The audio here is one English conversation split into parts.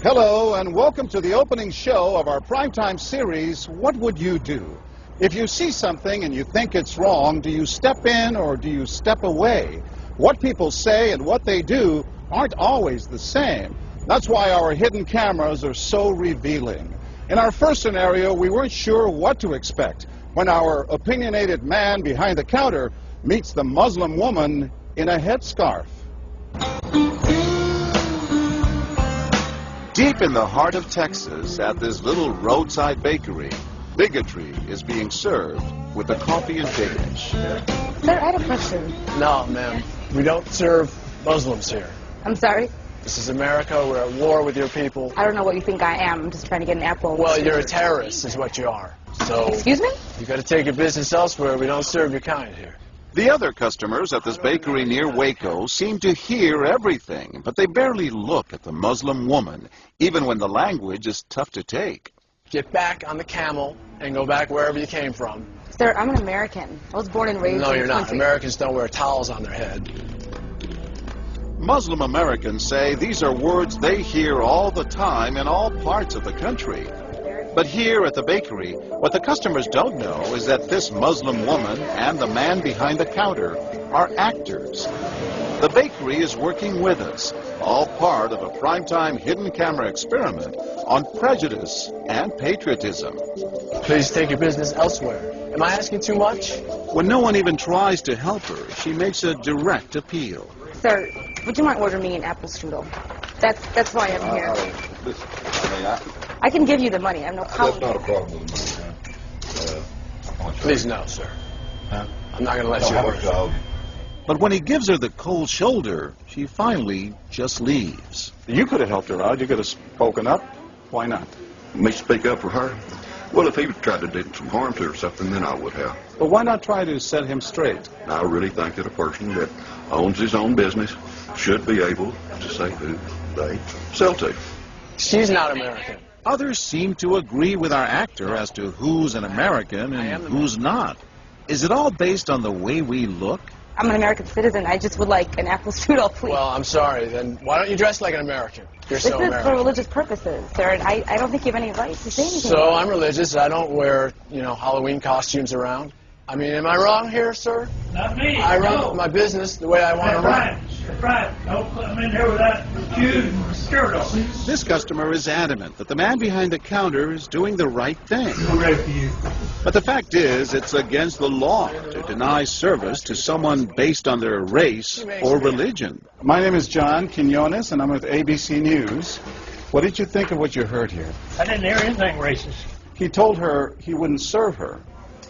Hello and welcome to the opening show of our primetime series, What Would You Do? If you see something and you think it's wrong, do you step in or do you step away? What people say and what they do aren't always the same. That's why our hidden cameras are so revealing. In our first scenario, we weren't sure what to expect when our opinionated man behind the counter meets the Muslim woman in a headscarf. Deep in the heart of Texas, at this little roadside bakery, bigotry is being served with a coffee and bacon. Sir, I had a question. No, ma'am. We don't serve Muslims here. I'm sorry? This is America. We're at war with your people. I don't know what you think I am. I'm just trying to get an apple. Well, you're a terrorist is what you are. So... Excuse me? You got to take your business elsewhere. We don't serve your kind here. The other customers at this bakery near Waco seem to hear everything, but they barely look at the Muslim woman, even when the language is tough to take. Get back on the camel and go back wherever you came from. Sir, I'm an American. I was born and raised in No, this you're not. country. Americans don't wear towels on their head. Muslim Americans say these are words they hear all the time in all parts of the country. But here at the bakery, what the customers don't know is that this Muslim woman and the man behind the counter are actors. The bakery is working with us, all part of a primetime hidden camera experiment on prejudice and patriotism. Please take your business elsewhere. Am I asking too much? When no one even tries to help her, she makes a direct appeal. Sir, would you mind ordering me an apple strudel? That's why I'm here. I can give you the money. I have no problem. That's not a problem with me. Please, no, sir. Huh? I'm not going to let you order. But when he gives her the cold shoulder, she finally just leaves. You could have helped her out. You could have spoken up. Why not? Me speak up for her? Well, if he tried to do some harm to her or something, then I would have. But why not try to set him straight? I really think that a person that owns his own business should be able to say who they sell to. She's not American. Others seem to agree with our actor as to who's an American and who's not. Is it all based on the way we look? I'm an American citizen. I just would like an apple strudel, please. Well, I'm sorry. Then why don't you dress like an American? You're this so is American. for religious purposes, sir, and I don't think you have any right to say anything. So I'm religious. I don't wear, Halloween costumes around. I mean, am I wrong here, sir? Not me. I run my business the way I want to run. That's right. Don't come in here without shoes and skirt on. This customer is adamant that the man behind the counter is doing the right thing. I'm ready for you. But the fact is, it's against the law to deny service to someone based on their race or religion. My name is John Quinones, and I'm with ABC News. What did you think of what you heard here? I didn't hear anything racist. He told her he wouldn't serve her.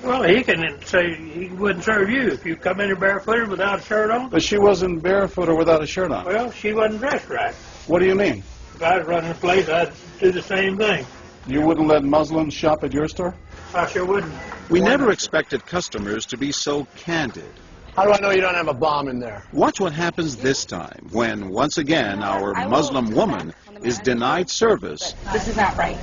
Well, he can say he wouldn't serve you if you come in here barefooted without a shirt on. But she wasn't barefoot or without a shirt on. Well, she wasn't dressed right. What do you mean? If I was running the place, I'd do the same thing. You wouldn't let Muslims shop at your store? I sure wouldn't. We never expected customers to be so candid. How do I know you don't have a bomb in there? Watch what happens this time when, once again, our Muslim woman is denied service This is not right.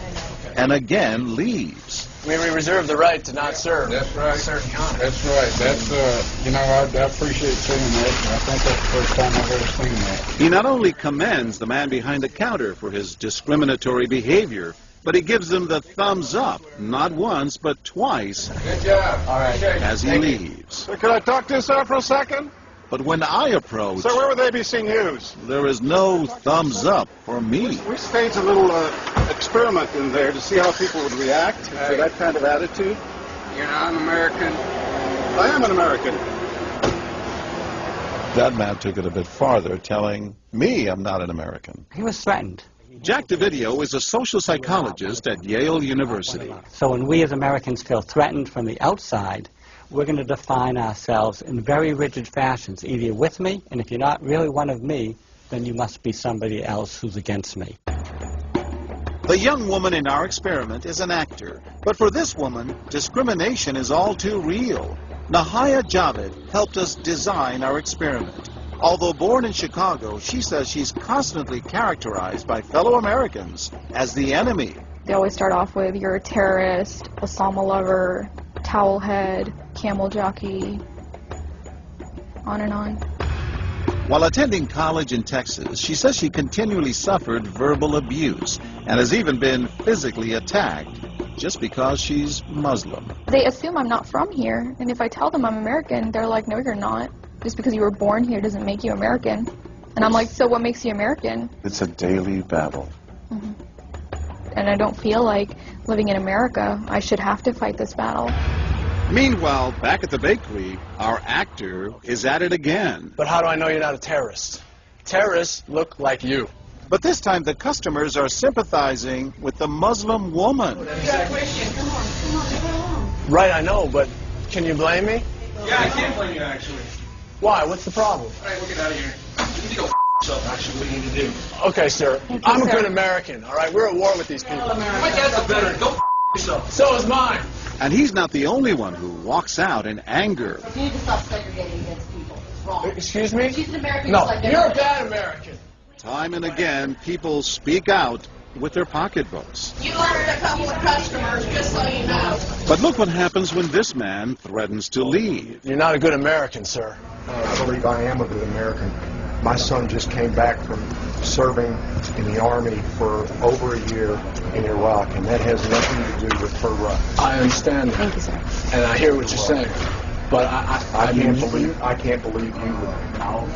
and again leaves. We reserve the right to not serve. That's right. Certain kind. That's right. That's, I appreciate seeing that. I think that's the first time I've ever seen that. He not only commends the man behind the counter for his discriminatory behavior, but he gives him the thumbs up, not once, but twice, Good job. All right. as he leaves. Sir, could I talk to you, sir, for a second? But when I approach, Sir, we're with ABC News. there is no thumbs up for me. We staged a little experiment in there to see how people would react to that kind of attitude. You're not an American. I am an American. That man took it a bit farther, telling me I'm not an American. He was threatened. Jack DeVideo is a social psychologist at Yale University. So when we as Americans feel threatened from the outside, we're going to define ourselves in very rigid fashions. Either you're with me, and if you're not really one of me, then you must be somebody else who's against me. The young woman in our experiment is an actor, but for this woman, discrimination is all too real. Nahaya Javed helped us design our experiment. Although born in Chicago, she says she's constantly characterized by fellow Americans as the enemy. They always start off with, you're a terrorist, Osama lover, towel head, camel jockey, on and on. While attending college in Texas, she says she continually suffered verbal abuse and has even been physically attacked just because she's Muslim. They assume I'm not from here, and if I tell them I'm American, they're like, no, you're not. Just because you were born here doesn't make you American. And I'm like, so what makes you American? It's a daily battle. Mm-hmm. And I don't feel like living in America, I should have to fight this battle. Meanwhile, back at the bakery, our actor is at it again. But how do I know you're not a terrorist? Terrorists look like you. But this time the customers are sympathizing with the Muslim woman. Right, I know, but can you blame me? Yeah, I can't blame you, actually. Why? What's the problem? All right, we'll get out of here. You need to go yourself, actually, what you need to do. Okay, sir. I'm a good American, all right? We're at war with these people. My dad's a veteran. Go yourself. So is mine. And he's not the only one who walks out in anger. You need to stop segregating against people. It's wrong. Excuse me? She's an American. No, just like you're a bad American. Time and again, people speak out with their pocketbooks. You lost a couple of customers, just so you know. But look what happens when this man threatens to leave. You're not a good American, sir. I believe I am a good American. My son just came back from serving in the Army for over a year in Iraq, and that has nothing to do with her rights. I understand that. Thank you, sir. And I hear what you're saying. But I can't believe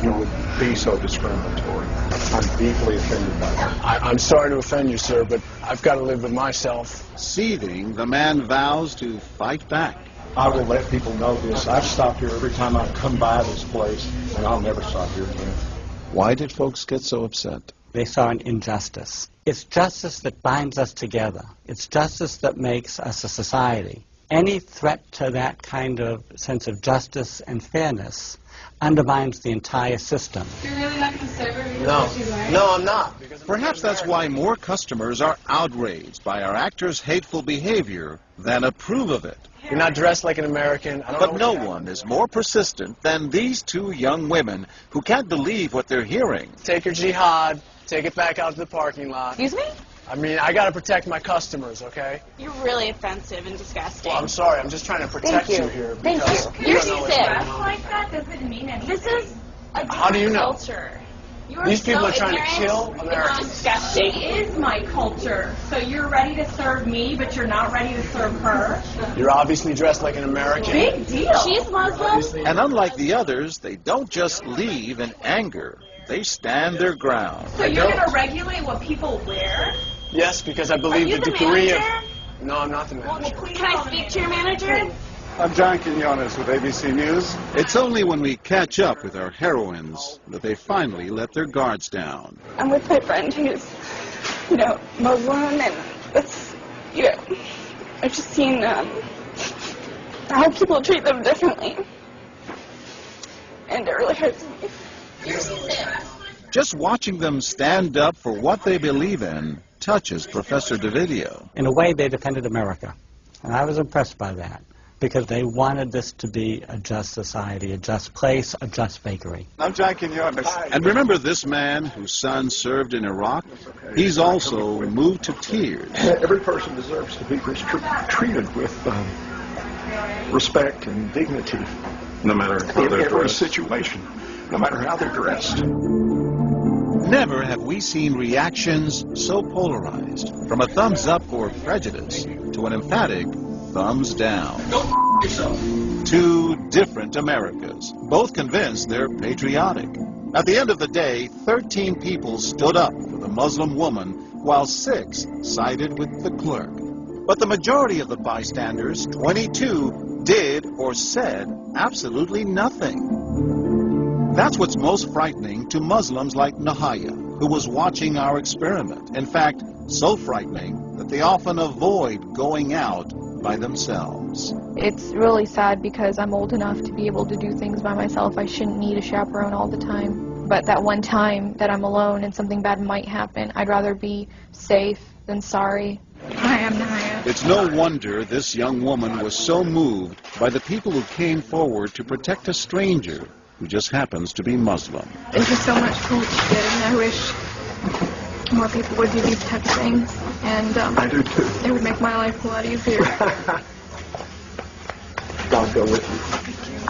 you would be so discriminatory. I'm deeply offended by that. I'm sorry to offend you, sir, but I've got to live with myself. Seething, the man vows to fight back. I will let people know this. I've stopped here every time I come by this place, and I'll never stop here again. Why did folks get so upset? They saw an injustice. It's justice that binds us together. It's justice that makes us a society. Any threat to that kind of sense of justice and fairness undermines the entire system. You're really not going to serve her? No, I'm not. Perhaps that's why more customers are outraged by our actor's hateful behavior than approve of it. You're not dressed like an American. But no one is more persistent than these two young women who can't believe what they're hearing. Take your jihad, take it back out to the parking lot. Excuse me? I mean, I got to protect my customers, okay? You're really offensive and disgusting. Well, I'm sorry. I'm just trying to protect you here. Thank because you. you don't know what's going Dress on. like that doesn't mean anything. This is a How do you know? culture. You These people so are trying to ignorant. kill It's Americans. disgusting. It is my culture. So you're ready to serve me, but you're not ready to serve her. You're obviously dressed like an American. Big deal. She's Muslim. And unlike the others, they don't just leave in anger. They stand their ground. So you're going to regulate what people wear? Yes, because I believe Are you the the degree of... manager? No, I'm not the manager. Can I speak to your manager? I'm John Quinones with ABC News. It's only when we catch up with our heroines that they finally let their guards down. I'm with my friend who's, Muslim, and it's, I've just seen how people treat them differently. And it really hurts me. Just watching them stand up for what they believe in touches Professor DeVideo. In a way, they defended America. And I was impressed by that, because they wanted this to be a just society, a just place, a just bakery. I'm John Quinones. And remember this man whose son served in Iraq? He's also moved to tears. Every person deserves to be treated with respect and dignity. No matter how In they're every dressed. situation, no matter how they're dressed. Never have we seen reactions so polarized, from a thumbs up for prejudice to an emphatic thumbs down. Go yourself. Two different Americas, both convinced they're patriotic. At the end of the day, 13 people stood up for the Muslim woman, while 6 sided with the clerk. But the majority of the bystanders, 22, did or said absolutely nothing. That's what's most frightening to Muslims like Nahaya, who was watching our experiment. In fact, so frightening that they often avoid going out by themselves. It's really sad because I'm old enough to be able to do things by myself. I shouldn't need a chaperone all the time. But that one time that I'm alone and something bad might happen, I'd rather be safe than sorry. Hi, I'm Nahaya. It's no wonder this young woman was so moved by the people who came forward to protect a stranger who just happens to be Muslim. Thank you so much for what you did, and I wish more people would do these type of things. And I do too. it would make my life a lot easier. God go with you.